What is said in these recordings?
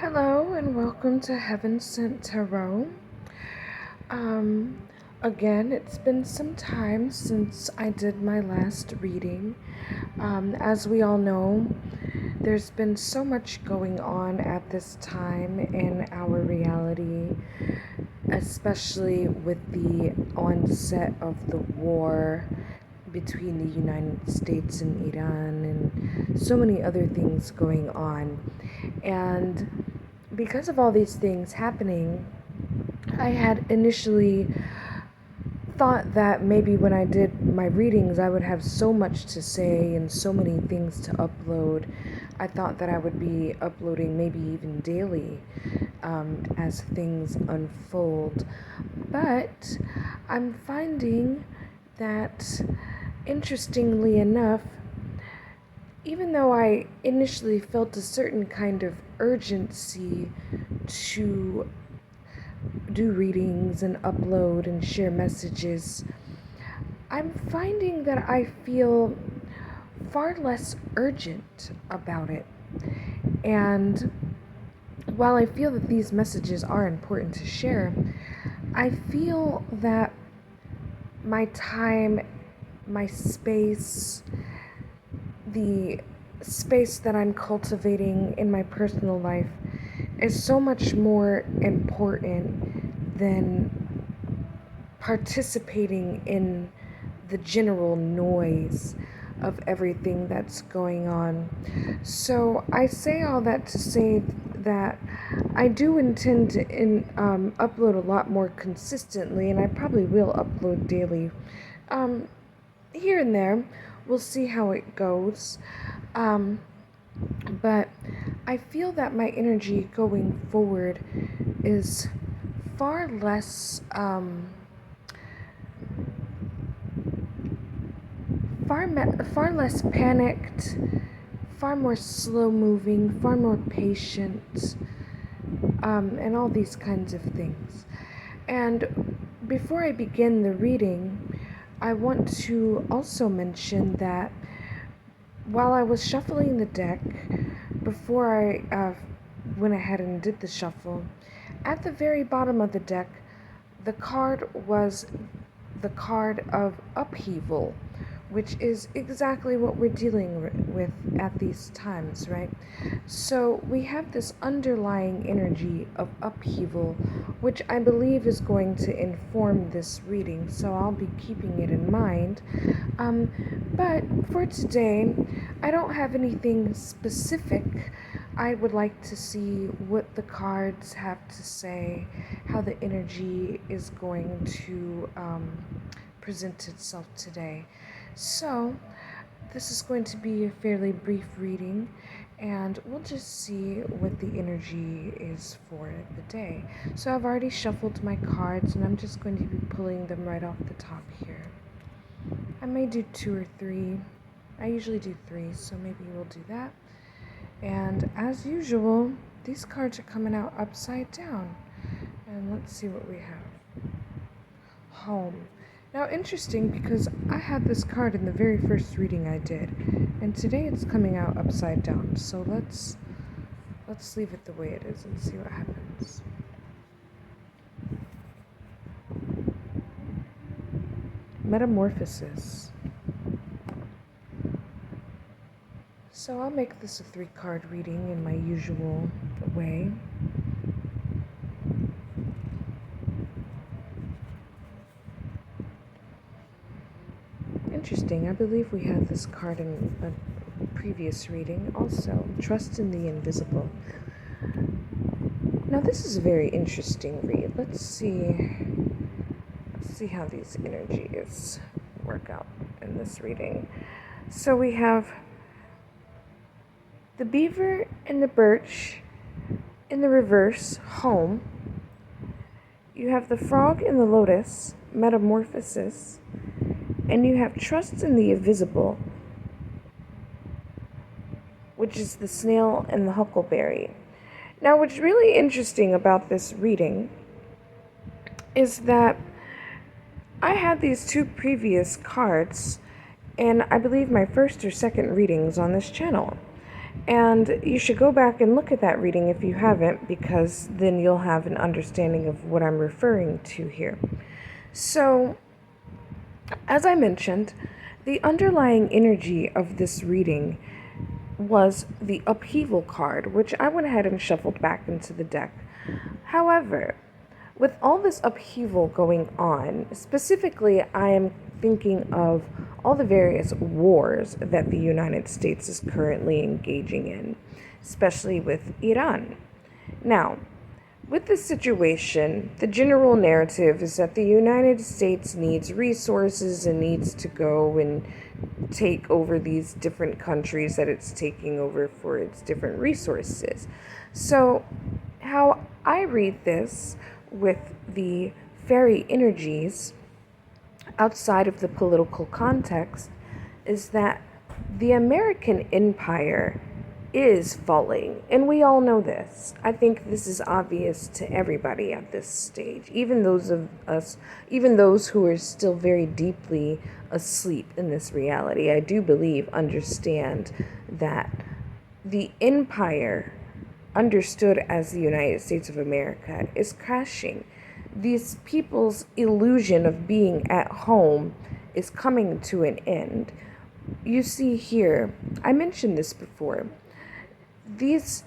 Hello and welcome to Heaven Sent Tarot. Again, it's been some time since I did my last reading. As we all know, there's been so much going on at this time in our reality, especially with the onset of the war between the United States and Iran and so many other things going on. And because of all these things happening, I had initially thought that maybe when I did my readings, I would have so much to say and so many things to upload. I thought that I would be uploading maybe even daily as things unfold. But I'm finding that, interestingly enough, even though I initially felt a certain kind of urgency to do readings and upload and share messages, I'm finding that I feel far less urgent about it. And while I feel that these messages are important to share, I feel that my time, my space, the space that I'm cultivating in my personal life is so much more important than participating in the general noise of everything that's going on. So I say all that to say that I do intend to upload a lot more consistently, and I probably will upload daily. Here and there, we'll see how it goes. But I feel that my energy going forward is far less, far less panicked, far more slow moving, far more patient, and all these kinds of things. And before I begin the reading, I want to also mention that while I was shuffling the deck, before I went ahead and did the shuffle, at the very bottom of the deck, the card was the card of upheaval, which is exactly what we're dealing with at these times, right? So we have this underlying energy of upheaval, which I believe is going to inform this reading, so I'll be keeping it in mind. But for today, I don't have anything specific. I would like to see what the cards have to say, how the energy is going to present itself today. So, this is going to be a fairly brief reading, and we'll just see what the energy is for the day. So I've already shuffled my cards, and I'm just going to be pulling them right off the top here. I may do 2 or 3. I usually do 3, so maybe we'll do that. And as usual, these cards are coming out upside down. And let's see what we have. Home. Now, interesting, because I had this card in the very first reading I did, and today it's coming out upside down. So let's leave it the way it is and see what happens. Metamorphosis. So I'll make this a 3-card reading in my usual way. Interesting. I believe we had this card in a previous reading also. Trust in the invisible. Now this is a very interesting read. Let's see how these energies work out in this reading. So we have the beaver and the birch in the reverse, home. You have the frog and the lotus, metamorphosis. And you have trust in the invisible, which is the snail and the huckleberry. Now, what's really interesting about this reading is that I had these 2 previous cards, and I believe my first or second readings on this channel. And you should go back and look at that reading if you haven't, because then you'll have an understanding of what I'm referring to here. So, as I mentioned, the underlying energy of this reading was the upheaval card, which I went ahead and shuffled back into the deck. However, with all this upheaval going on, specifically, I am thinking of all the various wars that the United States is currently engaging in, especially with Iran. Now, with this situation, the general narrative is that the United States needs resources and needs to go and take over these different countries that it's taking over for its different resources. So, how I read this with the fairy energies outside of the political context is that the American empire is falling, and we all know this. I think this is obvious to everybody at this stage, even those who are still very deeply asleep in this reality. I do believe understand that the empire, understood as the United States of America, is crashing. These people's illusion of being at home is coming to an end. You see here, I mentioned this before, these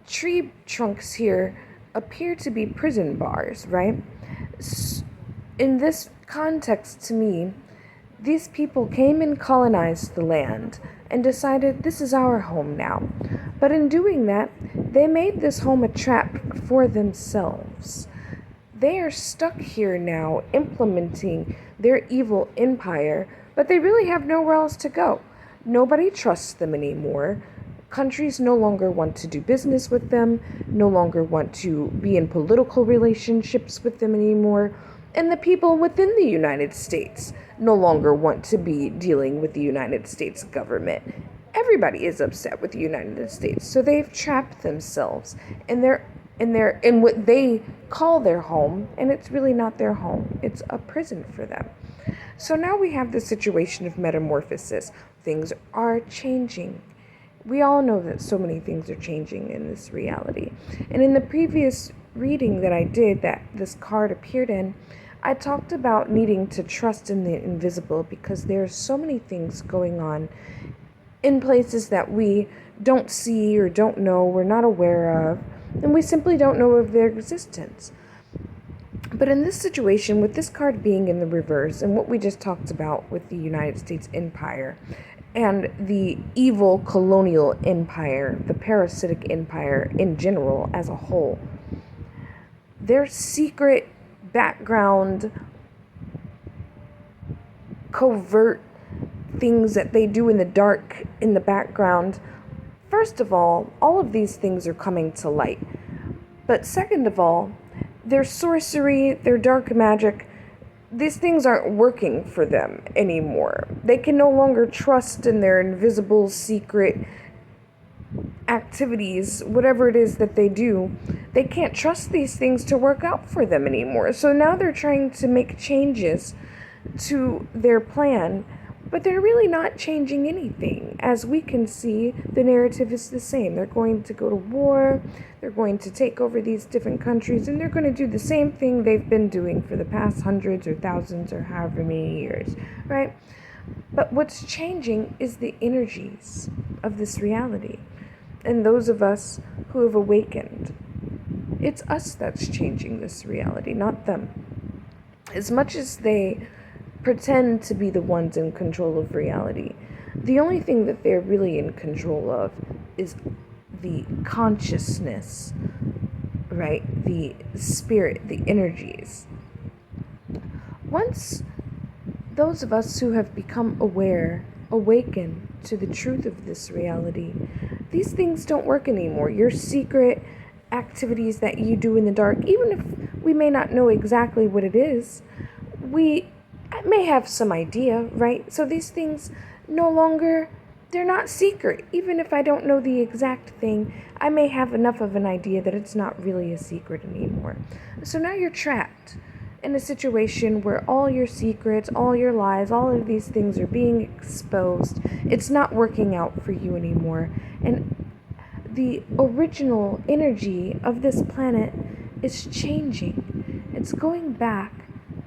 tree trunks here appear to be prison bars, right? In this context, to me, these people came and colonized the land and decided this is our home now. But in doing that, they made this home a trap for themselves. They are stuck here now implementing their evil empire, but they really have nowhere else to go. Nobody trusts them anymore. Countries no longer want to do business with them, no longer want to be in political relationships with them anymore. And the people within the United States no longer want to be dealing with the United States government. Everybody is upset with the United States, so they've trapped themselves in what they call their home, and it's really not their home. It's a prison for them. So now we have the situation of metamorphosis. Things are changing. We all know that so many things are changing in this reality. And in the previous reading that I did, that this card appeared in, I talked about needing to trust in the invisible, because there are so many things going on in places that we don't see or don't know, we're not aware of, and we simply don't know of their existence. But in this situation, with this card being in the reverse, and what we just talked about with the United States Empire, and the evil colonial empire, the parasitic empire in general as a whole, their secret background, covert things that they do in the dark, in the background, first of all of these things are coming to light. But second of all, their sorcery, their dark magic, these things aren't working for them anymore. They can no longer trust in their invisible secret activities, whatever it is that they do. They can't trust these things to work out for them anymore. So now they're trying to make changes to their plan, but they're really not changing anything. As we can see, the narrative is the same. They're going to go to war, they're going to take over these different countries, and they're going to do the same thing they've been doing for the past hundreds or thousands or however many years, right? But what's changing is the energies of this reality, and those of us who have awakened. It's us that's changing this reality, not them. As much as they pretend to be the ones in control of reality, the only thing that they're really in control of is the consciousness, right? The spirit, the energies. Once those of us who have become aware awaken to the truth of this reality, these things don't work anymore. Your secret activities that you do in the dark, even if we may not know exactly what it is, we may have some idea, right? So these things no longer, they're not secret. Even if I don't know the exact thing, I may have enough of an idea that it's not really a secret anymore. So now you're trapped in a situation where all your secrets, all your lies, all of these things are being exposed. It's not working out for you anymore. And the original energy of this planet is changing. It's going back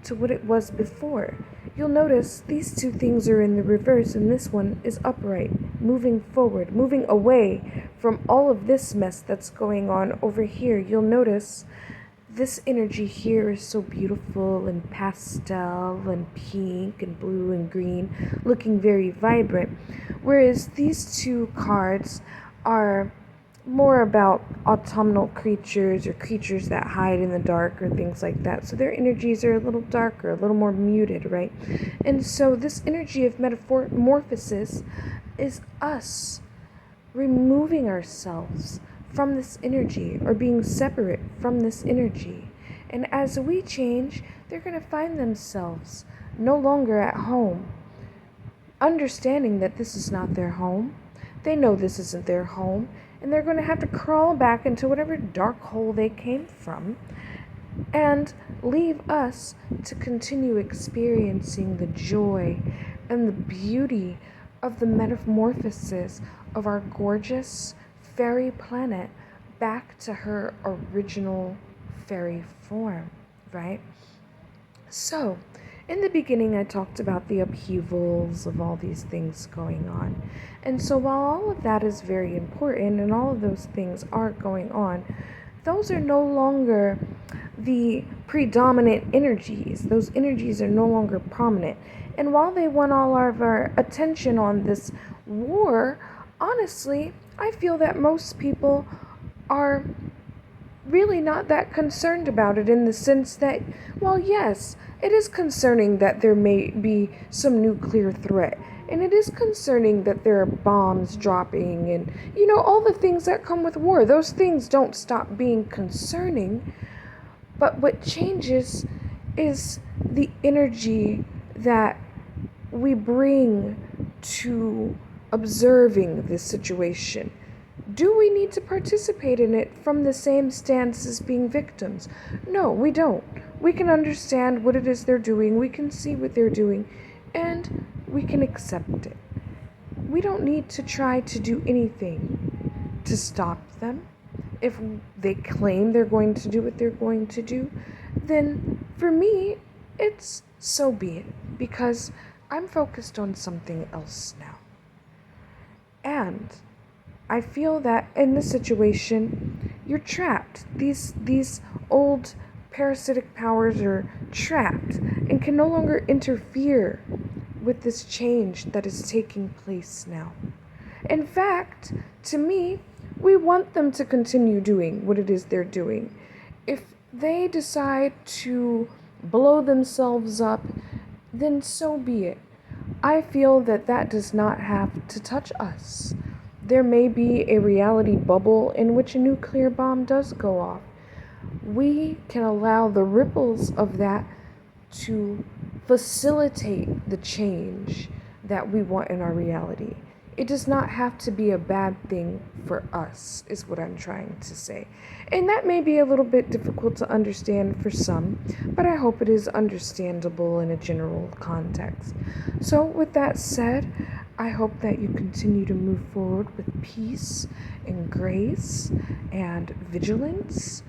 to what it was before. You'll notice these two things are in the reverse, and this one is upright, moving forward, moving away from all of this mess that's going on over here. You'll notice this energy here is so beautiful and pastel and pink and blue and green, looking very vibrant, whereas these two cards are more about autumnal creatures or creatures that hide in the dark or things like that. So their energies are a little darker, a little more muted, right? And so this energy of metamorphosis is us removing ourselves from this energy or being separate from this energy. And as we change, they're going to find themselves no longer at home, understanding that this is not their home. They know this isn't their home, and they're going to have to crawl back into whatever dark hole they came from and leave us to continue experiencing the joy and the beauty of the metamorphosis of our gorgeous fairy planet back to her original fairy form, right? So, in the beginning, I talked about the upheavals of all these things going on. And so while all of that is very important and all of those things are going on, those are no longer the predominant energies. Those energies are no longer prominent. And while they want all of our attention on this war, honestly, I feel that most people are really not that concerned about it, in the sense that, well, yes, it is concerning that there may be some nuclear threat, and it is concerning that there are bombs dropping and, all the things that come with war. Those things don't stop being concerning, but what changes is the energy that we bring to observing this situation. Do we need to participate in it from the same stance as being victims? No, we don't. We can understand what it is they're doing, we can see what they're doing, and we can accept it. We don't need to try to do anything to stop them. If they claim they're going to do what they're going to do, then for me, it's so be it, because I'm focused on something else now. And I feel that in this situation, you're trapped. These old parasitic powers are trapped and can no longer interfere with this change that is taking place now. In fact, to me, we want them to continue doing what it is they're doing. If they decide to blow themselves up, then so be it. I feel that that does not have to touch us. There may be a reality bubble in which a nuclear bomb does go off. We can allow the ripples of that to facilitate the change that we want in our reality. It does not have to be a bad thing for us, is what I'm trying to say. And that may be a little bit difficult to understand for some, but I hope it is understandable in a general context. So with that said, I hope that you continue to move forward with peace and grace and vigilance,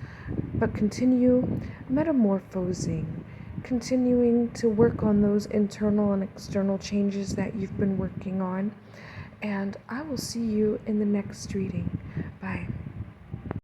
but continue metamorphosing, continuing to work on those internal and external changes that you've been working on. And I will see you in the next reading. Bye.